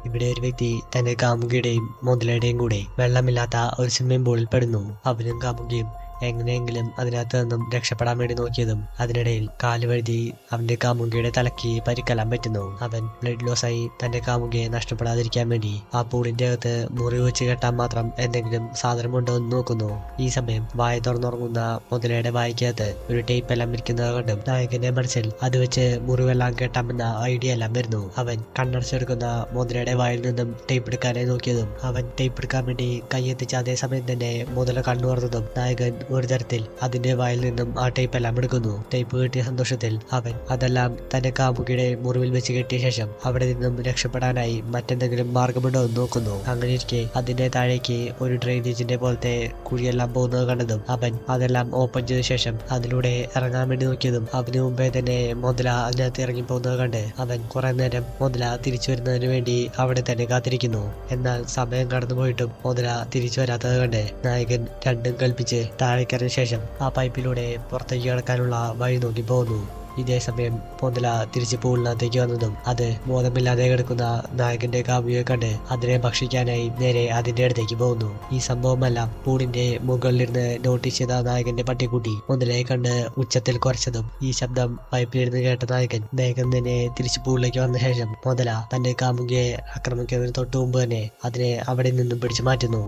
ഇവിടെ ഒരു വ്യക്തി തന്റെ കാമുകിയുടെയും മുതലയുടെയും കൂടെ വെള്ളമില്ലാത്ത ഒരു സ്വിമ്മിംഗ് പൂളിൽ പെടുന്നു. അവനും കാമുകിയും എങ്ങനെയെങ്കിലും അതിനകത്ത് നിന്നും രക്ഷപ്പെടാൻ വേണ്ടി നോക്കിയതും അതിനിടയിൽ കാലുവഴുതി അവന്റെ കാമുകിയുടെ തലയ്ക്ക് പരിക്കെല്ലാം പറ്റുന്നു. അവൻ ബ്ലഡ് ലോസ് ആയി തന്റെ കാമുകിയെ നഷ്ടപ്പെടാതിരിക്കാൻ വേണ്ടി ആ പൂളിന്റെ അകത്ത് മുറിവ് വെച്ച് കെട്ടാൻ മാത്രം എന്തെങ്കിലും സാധനമുണ്ടോ എന്ന് നോക്കുന്നു. ഈ സമയം വായ തുറന്നുറങ്ങുന്ന മുതലയുടെ വായിക്കകത്ത് ഒരു ടേപ്പ് എല്ലാം ഇരിക്കുന്നത് കണ്ടും നായകന്റെ മനസ്സിൽ അത് വെച്ച് മുറിവെല്ലാം കെട്ടാമെന്ന ഐഡിയ എല്ലാം വരുന്നു. അവൻ കണ്ണടച്ചെടുക്കുന്ന മുതലയുടെ വായിൽ നിന്നും ടേപ്പ് എടുക്കാനായി നോക്കിയതും അവൻ ടേപ്പ് എടുക്കാൻ വേണ്ടി കൈയെത്തിച്ച അതേ സമയം തന്നെ മുതല കണ്ണു തുറന്നതും നായകൻ ഒരു തരത്തിൽ അതിന്റെ വായിൽ നിന്നും ആ ടേപ്പ് എല്ലാം എടുക്കുന്നു. ടേപ്പ് കിട്ടിയ സന്തോഷത്തിൽ അവൻ അതെല്ലാം തന്റെ കാമുകിയുടെ മുറിവിൽ വെച്ച് കെട്ടിയ ശേഷം അവിടെ നിന്നും രക്ഷപ്പെടാനായി മറ്റെന്തെങ്കിലും മാർഗമുണ്ടോ എന്ന് നോക്കുന്നു. അങ്ങനെ ഇരിക്കെ അതിന്റെ താഴേക്ക് ഒരു ഡ്രെയിനേജിന്റെ പോലത്തെ കുഴിയെല്ലാം പോകുന്നത് കണ്ടതും അവൻ അതെല്ലാം ഓപ്പൺ ചെയ്ത ശേഷം അതിലൂടെ ഇറങ്ങാൻ വേണ്ടി നോക്കിയതും അവന് മുമ്പേ തന്നെ മുതല അതിനകത്ത് ഇറങ്ങി പോകുന്നത് കണ്ട് അവൻ കുറെ നേരം മുതല തിരിച്ചു വരുന്നതിന് വേണ്ടി അവിടെ തന്നെ കാത്തിരിക്കുന്നു. എന്നാൽ സമയം കടന്നുപോയിട്ടും മുതല തിരിച്ചു വരാത്തത് കണ്ട് നായകൻ രണ്ടും കൽപ്പിച്ച് താഴേക്കിറങ്ങിയ ശേഷം ആ പൈപ്പിലൂടെ പുറത്തേക്ക് കടക്കാനുള്ള വഴി നോക്കി പോകുന്നു. ഇതേ സമയം മുതല തിരിച്ച് പൂളിനകത്തേക്ക് വന്നതും അത് ബോധമില്ലാതെ കിടക്കുന്ന നായകന്റെ കാമുകിയെ കണ്ട് അതിനെ ഭക്ഷിക്കാനായി നേരെ അതിന്റെ അടുത്തേക്ക് പോകുന്നു. ഈ സംഭവമെല്ലാം പൂളിന്റെ മുകളിലിരുന്ന് നോട്ടീസ് ചെയ്ത നായകന്റെ പട്ടിക്കുട്ടി മുതലയെ കണ്ട് ഉച്ചത്തിൽ കുറച്ചതും ഈ ശബ്ദം പൈപ്പിലിരുന്ന് കേട്ട നായകൻ വേഗം തന്നെ തിരിച്ച് പൂളിലേക്ക് വന്ന ശേഷം മുതല തന്റെ കാമുകിയെ ആക്രമിക്കുന്നതിന് തൊട്ടു മുമ്പ് തന്നെ അതിനെ അവിടെ നിന്നും പിടിച്ചു മാറ്റുന്നു.